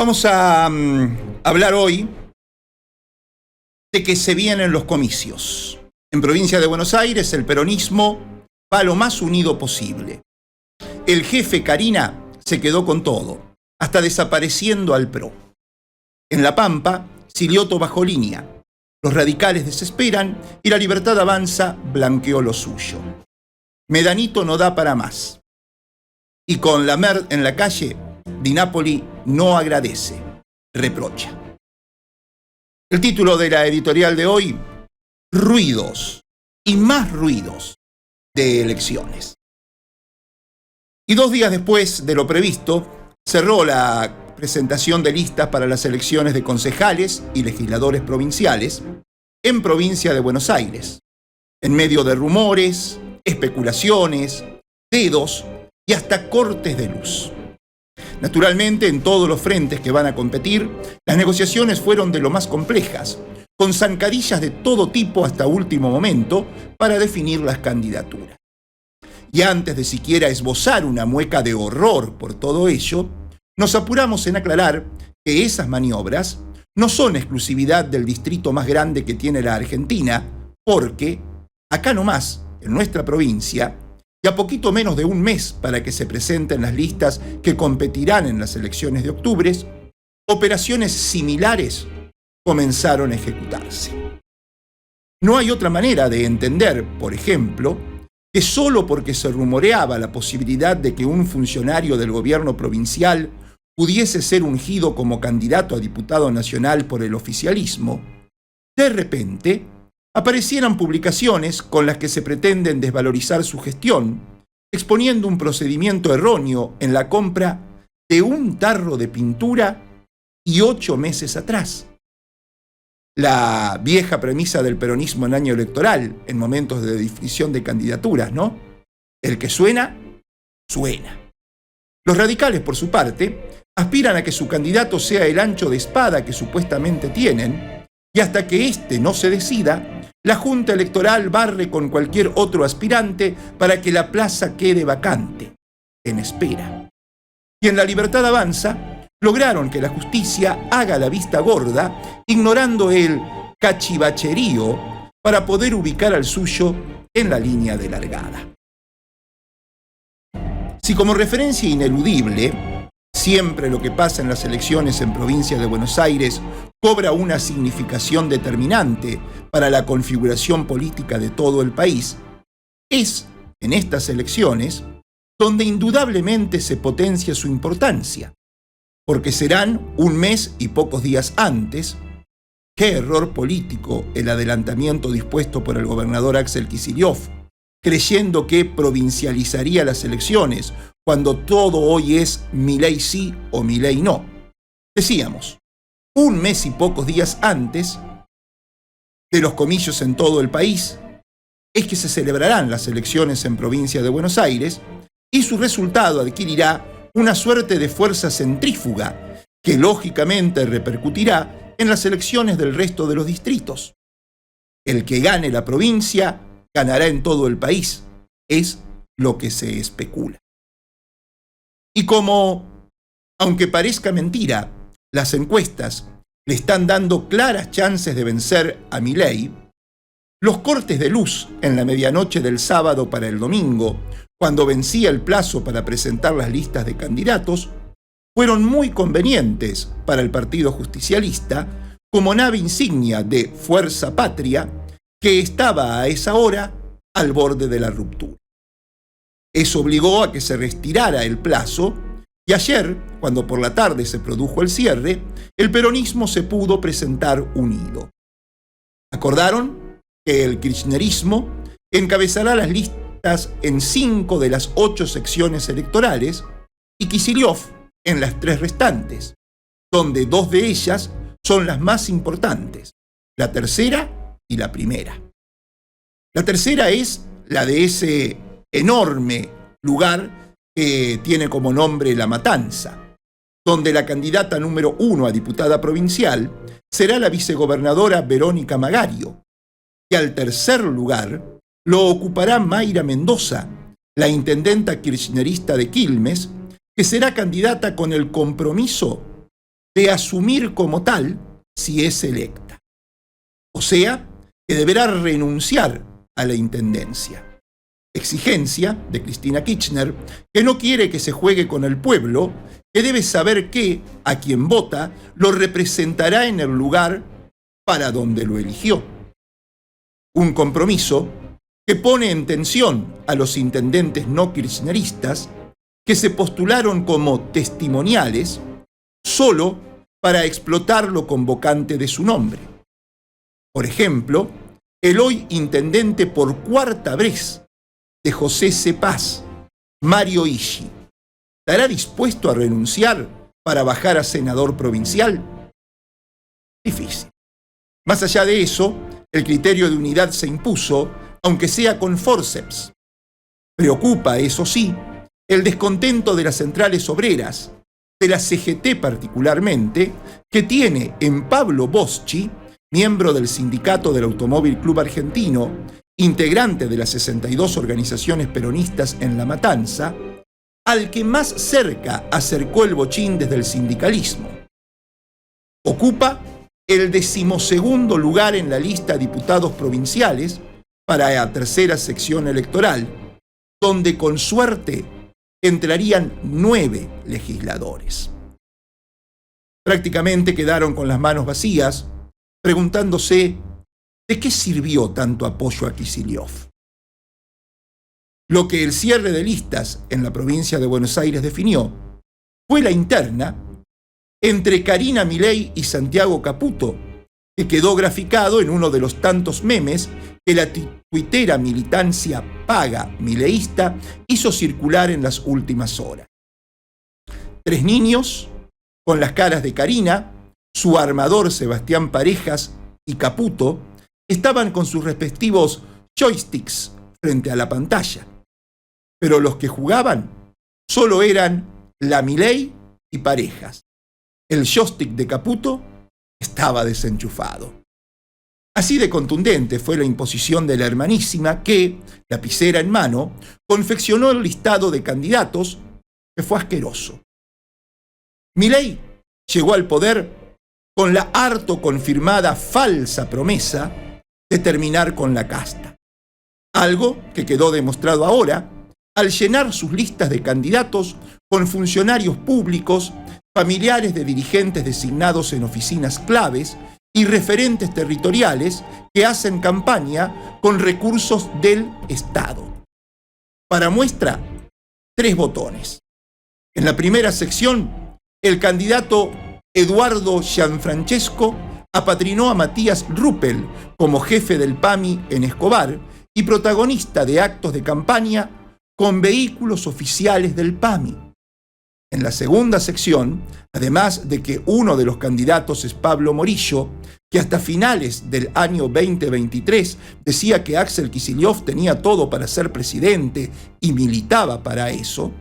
Vamos a hablar hoy de que se vienen los comicios. En provincia de Buenos Aires, el peronismo va lo más unido posible. El jefe Carina se quedó con todo, hasta desapareciendo al PRO. En La Pampa, Silioto bajó línea. Los radicales desesperan y La Libertad Avanza blanqueó lo suyo. Medanito no da para más. Y con Lamer en la calle, Di Napoli no agradece, reprocha. El título de la editorial de hoy: Ruidos y más ruidos de elecciones. Y 2 días después de lo previsto, cerró la presentación de listas para las elecciones de concejales y legisladores provinciales en provincia de Buenos Aires, en medio de rumores, especulaciones, dedos y hasta cortes de luz. Naturalmente, en todos los frentes que van a competir, las negociaciones fueron de lo más complejas, con zancadillas de todo tipo hasta último momento para definir las candidaturas. Y antes de siquiera esbozar una mueca de horror por todo ello, nos apuramos en aclarar que esas maniobras no son exclusividad del distrito más grande que tiene la Argentina, porque acá nomás, en nuestra provincia, y a poquito menos de un mes para que se presenten las listas que competirán en las elecciones de octubre, operaciones similares comenzaron a ejecutarse. No hay otra manera de entender, por ejemplo, que solo porque se rumoreaba la posibilidad de que un funcionario del gobierno provincial pudiese ser ungido como candidato a diputado nacional por el oficialismo, de repente aparecieran publicaciones con las que se pretenden desvalorizar su gestión, exponiendo un procedimiento erróneo en la compra de un tarro de pintura y 8 meses atrás. La vieja premisa del peronismo en año electoral, en momentos de definición de candidaturas, ¿no? El que suena, suena. Los radicales, por su parte, aspiran a que su candidato sea el ancho de espada que supuestamente tienen, y hasta que éste no se decida, la Junta Electoral barre con cualquier otro aspirante para que la plaza quede vacante, en espera. Y en La Libertad Avanza, lograron que la justicia haga la vista gorda, ignorando el cachivacherío para poder ubicar al suyo en la línea de largada. Si como referencia ineludible, siempre lo que pasa en las elecciones en provincia de Buenos Aires cobra una significación determinante para la configuración política de todo el país, es en estas elecciones donde indudablemente se potencia su importancia, porque serán un mes y pocos días antes. Qué error político el adelantamiento dispuesto por el gobernador Axel Kicillof, creyendo que provincializaría las elecciones, cuando todo hoy es Milei sí o Milei no. Decíamos, un mes y pocos días antes de los comicios en todo el país, es que se celebrarán las elecciones en provincia de Buenos Aires y su resultado adquirirá una suerte de fuerza centrífuga que lógicamente repercutirá en las elecciones del resto de los distritos. El que gane la provincia ganará en todo el país, es lo que se especula. Y como, aunque parezca mentira, las encuestas le están dando claras chances de vencer a Milei, los cortes de luz en la medianoche del sábado para el domingo, cuando vencía el plazo para presentar las listas de candidatos, fueron muy convenientes para el Partido Justicialista como nave insignia de Fuerza Patria que estaba a esa hora al borde de la ruptura. Eso obligó a que se retirara el plazo y ayer, cuando por la tarde se produjo el cierre, el peronismo se pudo presentar unido. Acordaron que el kirchnerismo encabezará las listas en 5 de las 8 secciones electorales y Kicillof en las 3 restantes, donde 2 de ellas son las más importantes, la tercera y la primera. La tercera es la de ese enorme lugar que tiene como nombre La Matanza, donde la candidata número 1 a diputada provincial será la vicegobernadora Verónica Magario, y al tercer lugar lo ocupará Mayra Mendoza, la intendenta kirchnerista de Quilmes, que será candidata con el compromiso de asumir como tal si es electa. O sea, que deberá renunciar a la intendencia. Exigencia de Cristina Kirchner, que no quiere que se juegue con el pueblo, que debe saber que a quien vota lo representará en el lugar para donde lo eligió. Un compromiso que pone en tensión a los intendentes no kirchneristas que se postularon como testimoniales solo para explotar lo convocante de su nombre. Por ejemplo, el hoy intendente por cuarta vez de José C. Paz, Mario Ishi, ¿estará dispuesto a renunciar para bajar a senador provincial? Difícil. Más allá de eso, el criterio de unidad se impuso, aunque sea con forceps. Preocupa, eso sí, el descontento de las centrales obreras, de la CGT particularmente, que tiene en Pablo Boschi, miembro del Sindicato del Automóvil Club Argentino, integrante de las 62 organizaciones peronistas en La Matanza, al que más cerca acercó el bochín desde el sindicalismo. Ocupa el 12º lugar en la lista de diputados provinciales para la tercera sección electoral, donde con suerte entrarían 9 legisladores. Prácticamente quedaron con las manos vacías, preguntándose ¿de qué sirvió tanto apoyo a Kicillof? Lo que el cierre de listas en la provincia de Buenos Aires definió fue la interna entre Karina Milei y Santiago Caputo, que quedó graficado en uno de los tantos memes que la tuitera militancia paga mileísta hizo circular en las últimas horas. 3 niños, con las caras de Karina, su armador Sebastián Parejas y Caputo, estaban con sus respectivos joysticks frente a la pantalla. Pero los que jugaban solo eran la Milei y Parejas. El joystick de Caputo estaba desenchufado. Así de contundente fue la imposición de la hermanísima que, lapicera en mano, confeccionó el listado de candidatos que fue asqueroso. Milei llegó al poder con la harto confirmada falsa promesa de terminar con la casta. Algo que quedó demostrado ahora al llenar sus listas de candidatos con funcionarios públicos, familiares de dirigentes designados en oficinas claves y referentes territoriales que hacen campaña con recursos del Estado. Para muestra, 3 botones. En la primera sección, el candidato Eduardo Gianfrancesco apadrinó a Matías Ruppel como jefe del PAMI en Escobar y protagonista de actos de campaña con vehículos oficiales del PAMI. En la segunda sección, además de que uno de los candidatos es Pablo Morillo, que hasta finales del año 2023 decía que Axel Kicillof tenía todo para ser presidente y militaba para eso,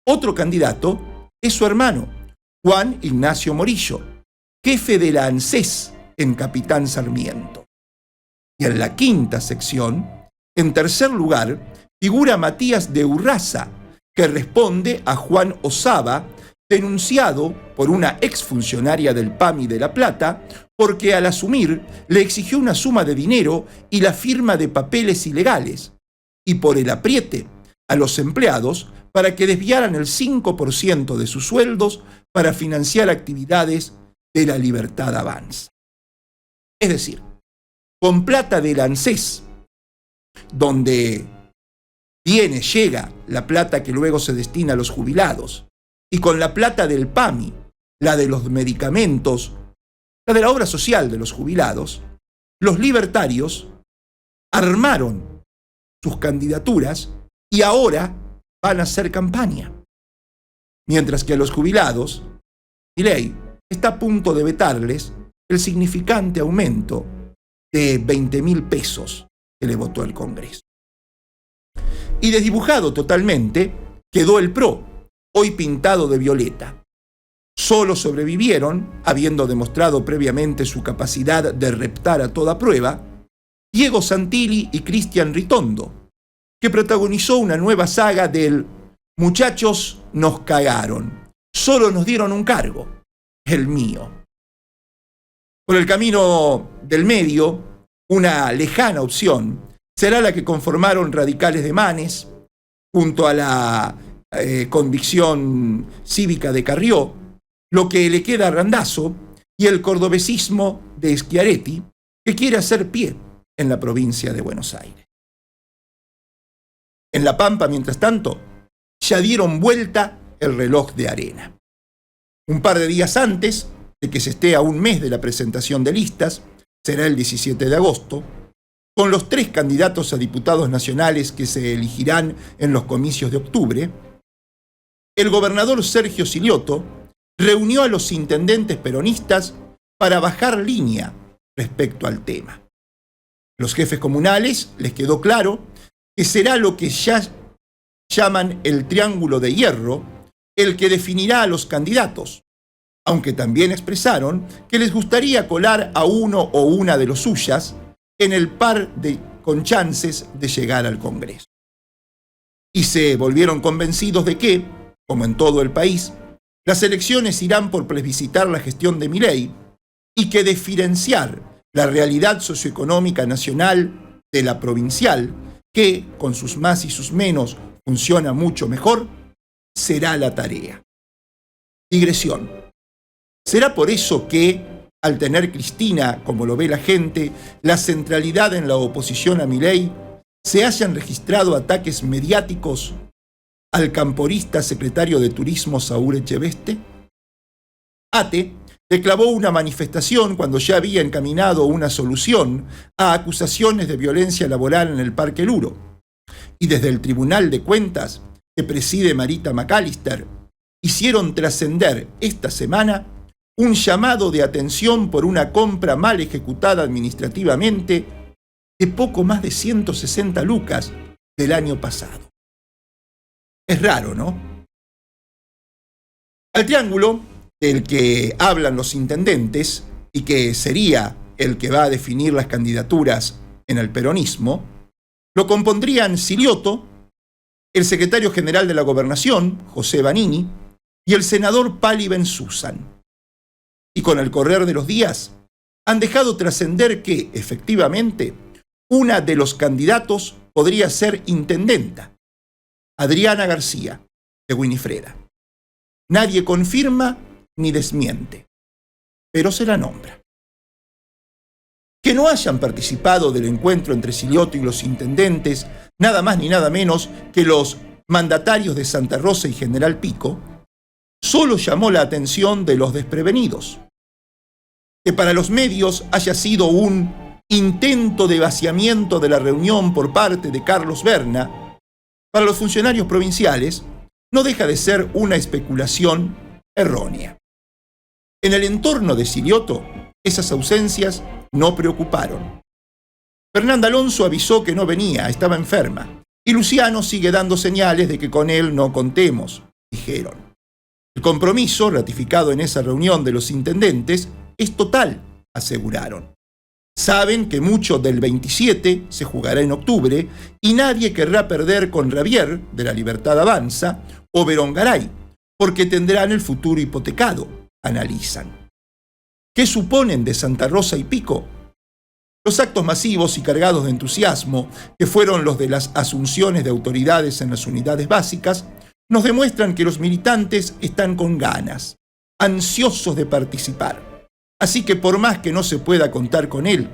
otro candidato es su hermano, Juan Ignacio Morillo, jefe de la ANSES en Capitán Sarmiento. Y en la quinta sección, en tercer lugar, figura Matías de Urraza, que responde a Juan Osaba, denunciado por una exfuncionaria del PAMI de La Plata, porque al asumir le exigió una suma de dinero y la firma de papeles ilegales, y por el apriete a los empleados para que desviaran el 5% de sus sueldos para financiar actividades de la Libertad Avanza. Es decir, con plata del ANSES, donde llega la plata que luego se destina a los jubilados, y con la plata del PAMI, la de los medicamentos, la de la obra social de los jubilados, los libertarios armaron sus candidaturas y ahora van a hacer campaña. Mientras que a los jubilados, Milei está a punto de vetarles el significante aumento de 20.000 pesos que le votó el Congreso. Y desdibujado totalmente quedó el PRO, hoy pintado de violeta. Solo sobrevivieron, habiendo demostrado previamente su capacidad de reptar a toda prueba, Diego Santilli y Cristian Ritondo, que protagonizó una nueva saga del "Muchachos, nos cagaron, solo nos dieron un cargo", el mío. Por el camino del medio, una lejana opción será la que conformaron radicales de Manes, junto a la convicción cívica de Carrió, lo que le queda a Randazzo y el cordobesismo de Schiaretti, que quiere hacer pie en la provincia de Buenos Aires. En La Pampa, mientras tanto, ya dieron vuelta el reloj de arena. Un par de días antes de que se esté a un mes de la presentación de listas, será el 17 de agosto, con los 3 candidatos a diputados nacionales que se elegirán en los comicios de octubre, el gobernador Sergio Siliotto reunió a los intendentes peronistas para bajar línea respecto al tema. Los jefes comunales les quedó claro que será lo que ya llaman el triángulo de hierro el que definirá a los candidatos, aunque también expresaron que les gustaría colar a uno o una de los suyas en el par con chances de llegar al Congreso. Y se volvieron convencidos de que, como en todo el país, las elecciones irán por plebiscitar la gestión de Milei y que diferenciar la realidad socioeconómica nacional de la provincial, que, con sus más y sus menos, funciona mucho mejor, será la tarea. Digresión. ¿Será por eso que, al tener Cristina, como lo ve la gente, la centralidad en la oposición a Milei, se hayan registrado ataques mediáticos al camporista secretario de Turismo Saúl Echeveste? ATE declaró una manifestación cuando ya había encaminado una solución a acusaciones de violencia laboral en el Parque Luro. Y desde el Tribunal de Cuentas, que preside Marita McAllister, hicieron trascender esta semana un llamado de atención por una compra mal ejecutada administrativamente de poco más de 160 lucas del año pasado. Es raro, ¿no? Al triángulo del que hablan los intendentes y que sería el que va a definir las candidaturas en el peronismo, lo compondrían Siliotto, el secretario general de la Gobernación, José Vanini, y el senador Pali Ben Susan. Y con el correr de los días, han dejado trascender que, efectivamente, una de los candidatos podría ser intendenta, Adriana García, de Winifreda. Nadie confirma ni desmiente, pero se la nombra. Que no hayan participado del encuentro entre Siliotto y los intendentes, nada más ni nada menos que los mandatarios de Santa Rosa y General Pico, solo llamó la atención de los desprevenidos. Que para los medios haya sido un intento de vaciamiento de la reunión por parte de Carlos Berna, para los funcionarios provinciales no deja de ser una especulación errónea. En el entorno de Siliotto, esas ausencias no preocuparon. Fernanda Alonso avisó que no venía, estaba enferma, y Luciano sigue dando señales de que con él no contemos, dijeron. El compromiso, ratificado en esa reunión de los intendentes, es total, aseguraron. Saben que mucho del 27 se jugará en octubre y nadie querrá perder con Ravier, de La Libertad Avanza, o Berongaray, porque tendrán el futuro hipotecado, analizan. ¿Qué suponen de Santa Rosa y Pico? Los actos masivos y cargados de entusiasmo, que fueron los de las asunciones de autoridades en las unidades básicas, nos demuestran que los militantes están con ganas, ansiosos de participar. Así que por más que no se pueda contar con él,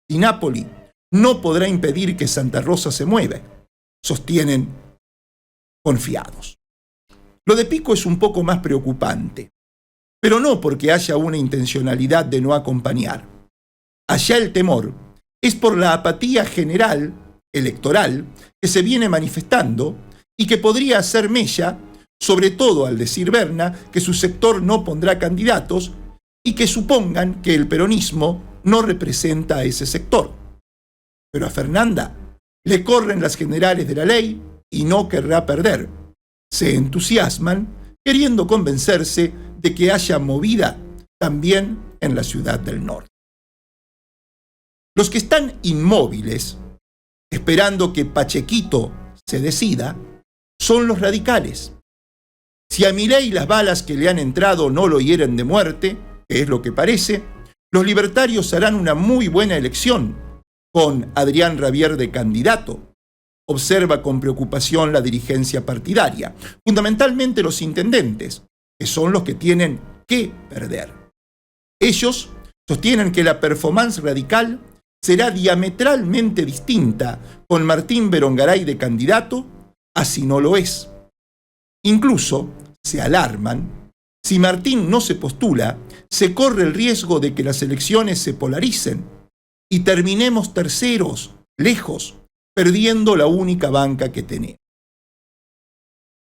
Di Napoli no podrá impedir que Santa Rosa se mueva, sostienen confiados. Lo de Pico es un poco más preocupante, pero no porque haya una intencionalidad de no acompañar. Allá el temor es por la apatía general, electoral, que se viene manifestando y que podría hacer mella, sobre todo al decir Berna que su sector no pondrá candidatos y que supongan que el peronismo no representa a ese sector. Pero a Fernanda le corren las generales de la ley y no querrá perder. Se entusiasman queriendo convencerse de que haya movida también en la ciudad del norte. Los que están inmóviles, esperando que Pachequito se decida, son los radicales. Si a Milei las balas que le han entrado no lo hieren de muerte, que es lo que parece, los libertarios harán una muy buena elección con Adrián Rabier de candidato. Observa con preocupación la dirigencia partidaria, fundamentalmente los intendentes, que son los que tienen que perder. Ellos sostienen que la performance radical será diametralmente distinta con Martín Berongaray de candidato a si no lo es. Incluso se alarman: si Martín no se postula, se corre el riesgo de que las elecciones se polaricen y terminemos terceros, lejos, perdiendo la única banca que tenemos.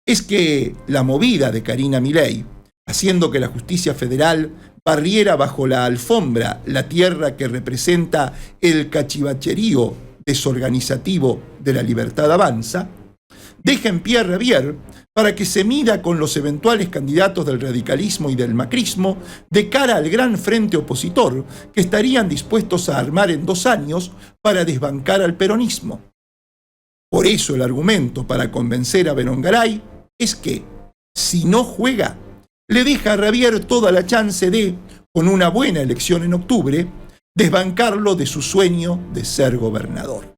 Es que la movida de Karina Milei, haciendo que la justicia federal barriera bajo la alfombra la tierra que representa el cachivacherío desorganizativo de la Libertad Avanza, deja en pie a Rabier para que se mida con los eventuales candidatos del radicalismo y del macrismo de cara al gran frente opositor que estarían dispuestos a armar en 2 años para desbancar al peronismo. Por eso el argumento para convencer a Berongaray es que, si no juega, le deja a Rabier toda la chance de, con una buena elección en octubre, desbancarlo de su sueño de ser gobernador.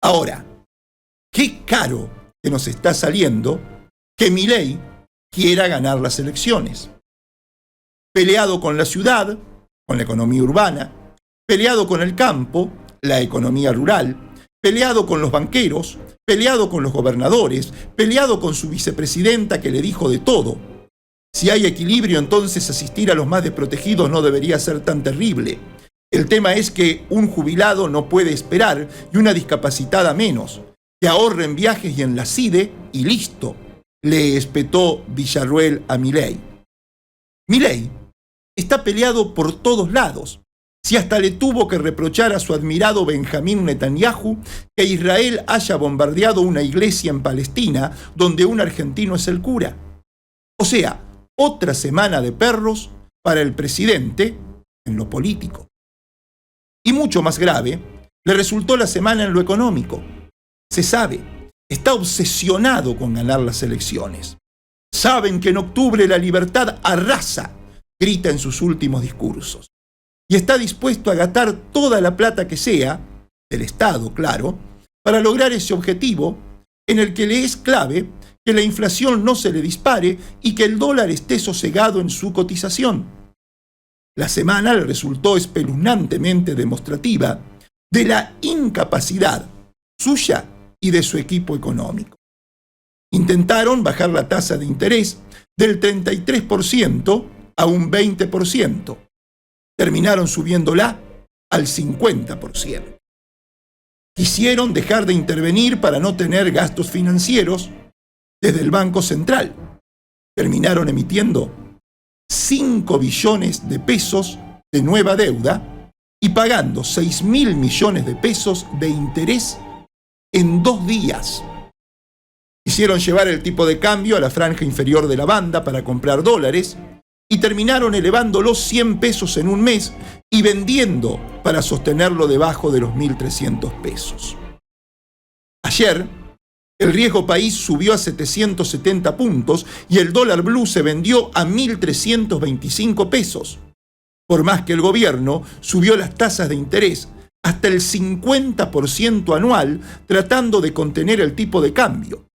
Ahora, qué caro que nos está saliendo que Milei quiera ganar las elecciones. Peleado con la ciudad, con la economía urbana, peleado con el campo, la economía rural, peleado con los banqueros, peleado con los gobernadores, peleado con su vicepresidenta que le dijo de todo. Si hay equilibrio, entonces asistir a los más desprotegidos no debería ser tan terrible. El tema es que un jubilado no puede esperar y una discapacitada menos. Que ahorre en viajes y en la CIDE y listo, le espetó Villarruel a Milei. Milei está peleado por todos lados. Si hasta le tuvo que reprochar a su admirado Benjamín Netanyahu que Israel haya bombardeado una iglesia en Palestina donde un argentino es el cura. O sea, otra semana de perros para el presidente en lo político. Y mucho más grave, le resultó la semana en lo económico. Se sabe, está obsesionado con ganar las elecciones. Saben que en octubre la libertad arrasa, grita en sus últimos discursos. Y está dispuesto a gastar toda la plata que sea, del Estado, claro, para lograr ese objetivo en el que le es clave que la inflación no se le dispare y que el dólar esté sosegado en su cotización. La semana le resultó espeluznantemente demostrativa de la incapacidad suya y de su equipo económico. Intentaron bajar la tasa de interés del 33% a un 20%. Terminaron subiéndola al 50%. Quisieron dejar de intervenir para no tener gastos financieros desde el Banco Central. Terminaron emitiendo 5 billones de pesos de nueva deuda y pagando 6.000 millones de pesos de interés en 2 días. Quisieron llevar el tipo de cambio a la franja inferior de la banda para comprar dólares y terminaron elevándolos 100 pesos en un mes y vendiendo para sostenerlo debajo de los 1.300 pesos. Ayer, el riesgo país subió a 770 puntos y el dólar blue se vendió a 1.325 pesos, por más que el gobierno subió las tasas de interés hasta el 50% anual tratando de contener el tipo de cambio.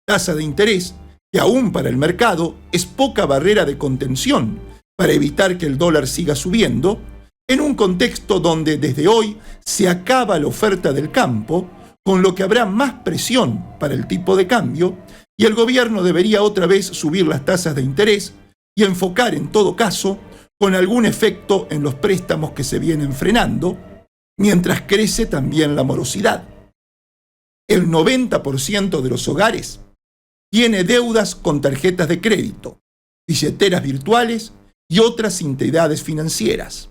Tasa de interés que aún para el mercado es poca barrera de contención para evitar que el dólar siga subiendo, en un contexto donde desde hoy se acaba la oferta del campo, con lo que habrá más presión para el tipo de cambio, y el gobierno debería otra vez subir las tasas de interés y enfocar en todo caso con algún efecto en los préstamos que se vienen frenando, mientras crece también la morosidad. El 90% de los hogares tiene deudas con tarjetas de crédito, billeteras virtuales y otras entidades financieras.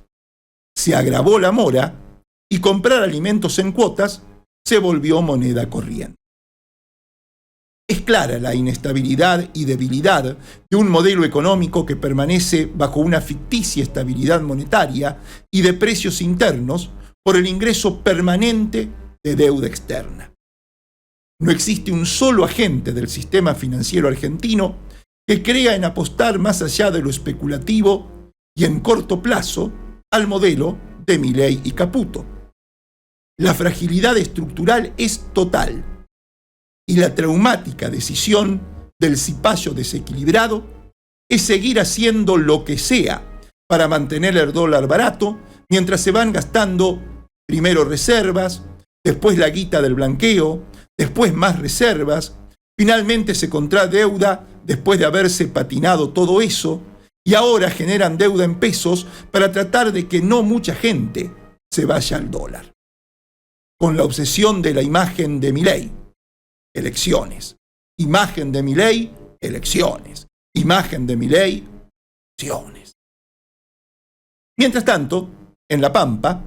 Se agravó la mora y comprar alimentos en cuotas se volvió moneda corriente. Es clara la inestabilidad y debilidad de un modelo económico que permanece bajo una ficticia estabilidad monetaria y de precios internos por el ingreso permanente de deuda externa. No existe un solo agente del sistema financiero argentino que crea en apostar más allá de lo especulativo y en corto plazo al modelo de Milei y Caputo. La fragilidad estructural es total y la traumática decisión del cipayo desequilibrado es seguir haciendo lo que sea para mantener el dólar barato mientras se van gastando primero reservas, después la guita del blanqueo, después más reservas, finalmente se contrae deuda después de haberse patinado todo eso y ahora generan deuda en pesos para tratar de que no mucha gente se vaya al dólar. Con la obsesión de la imagen de Milei, elecciones. Imagen de Milei, elecciones. Imagen de Milei, elecciones. Mientras tanto, en La Pampa,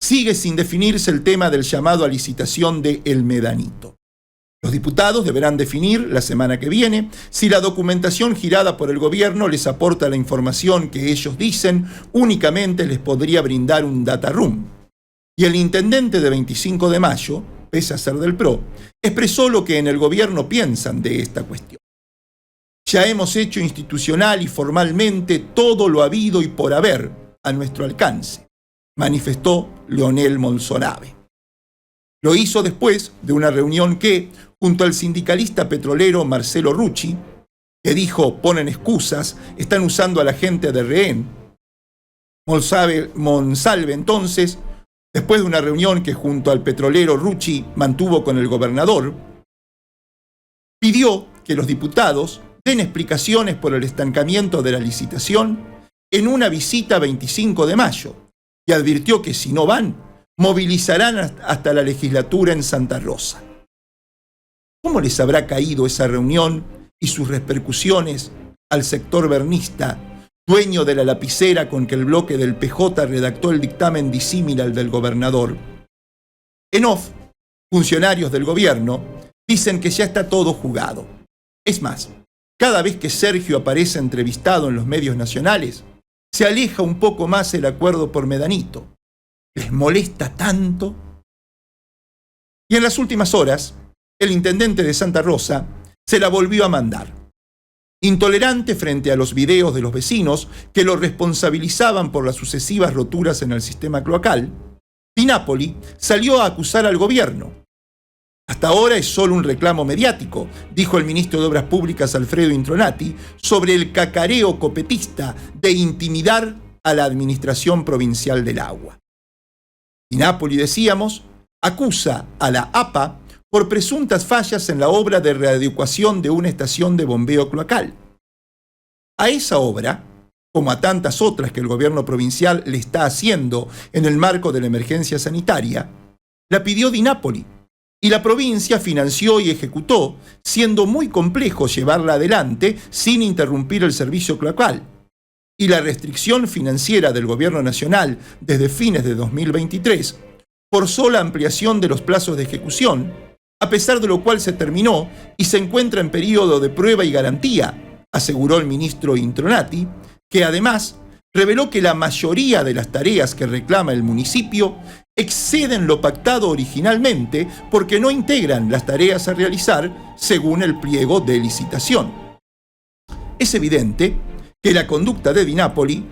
sigue sin definirse el tema del llamado a licitación de El Medanito. Los diputados deberán definir la semana que viene si la documentación girada por el gobierno les aporta la información que ellos dicen únicamente les podría brindar un data room. Y el intendente de 25 de mayo, pese a ser del PRO, expresó lo que en el gobierno piensan de esta cuestión. Ya hemos hecho institucional y formalmente todo lo habido y por haber a nuestro alcance, manifestó Leonel Monzonave. Lo hizo después de una reunión que, junto al sindicalista petrolero Marcelo Rucci, que dijo ponen excusas, están usando a la gente de rehén. Monsalve entonces, después de una reunión que junto al petrolero Rucci mantuvo con el gobernador, pidió que los diputados den explicaciones por el estancamiento de la licitación en una visita 25 de mayo y advirtió que si no van, movilizarán hasta la legislatura en Santa Rosa. ¿Cómo les habrá caído esa reunión y sus repercusiones al sector bernista, dueño de la lapicera con que el bloque del PJ redactó el dictamen disímil al del gobernador? En off, funcionarios del gobierno dicen que ya está todo jugado. Es más, cada vez que Sergio aparece entrevistado en los medios nacionales, se aleja un poco más el acuerdo por Medanito. ¿Les molesta tanto? Y en las últimas horas, el intendente de Santa Rosa se la volvió a mandar. Intolerante frente a los videos de los vecinos que lo responsabilizaban por las sucesivas roturas en el sistema cloacal, Di Napoli salió a acusar al gobierno. Hasta ahora es solo un reclamo mediático, dijo el ministro de Obras Públicas Alfredo Intronati, sobre el cacareo copetista de intimidar a la Administración Provincial del Agua. Di Napoli, decíamos, acusa a la APA por presuntas fallas en la obra de readecuación de una estación de bombeo cloacal. A esa obra, como a tantas otras que el gobierno provincial le está haciendo en el marco de la emergencia sanitaria, la pidió Di Napoli y la provincia financió y ejecutó, siendo muy complejo llevarla adelante sin interrumpir el servicio cloacal. Y la restricción financiera del gobierno nacional desde fines de 2023 forzó la ampliación de los plazos de ejecución, a pesar de lo cual se terminó y se encuentra en periodo de prueba y garantía, aseguró el ministro Intronati, que además reveló que la mayoría de las tareas que reclama el municipio exceden lo pactado originalmente porque no integran las tareas a realizar según el pliego de licitación. Es evidente que la conducta de Di Napoli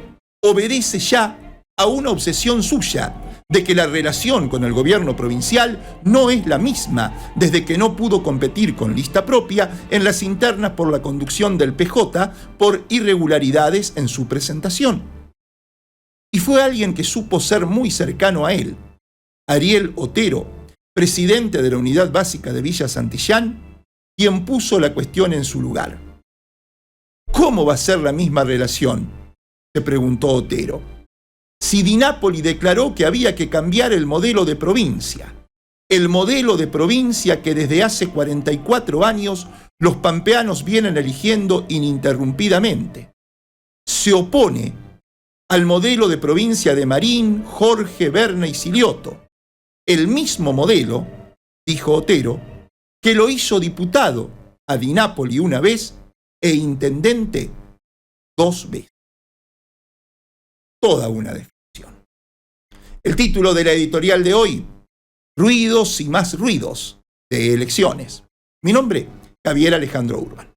obedece ya a una obsesión suya de que la relación con el gobierno provincial no es la misma desde que no pudo competir con lista propia en las internas por la conducción del PJ por irregularidades en su presentación. Y fue alguien que supo ser muy cercano a él, Ariel Otero, presidente de la Unidad Básica de Villa Santillán, quien puso la cuestión en su lugar. ¿Cómo va a ser la misma relación?, se preguntó Otero. Si Di Napoli declaró que había que cambiar el modelo de provincia que desde hace 44 años los pampeanos vienen eligiendo ininterrumpidamente. Se opone al modelo de provincia de Marín, Jorge, Berna y Silioto. El mismo modelo, dijo Otero, que lo hizo diputado a Di Napoli una vez e intendente 2 veces. Toda una definición. El título de la editorial de hoy: Ruidos y más ruidos de elecciones. Mi nombre, Javier Alejandro Urban.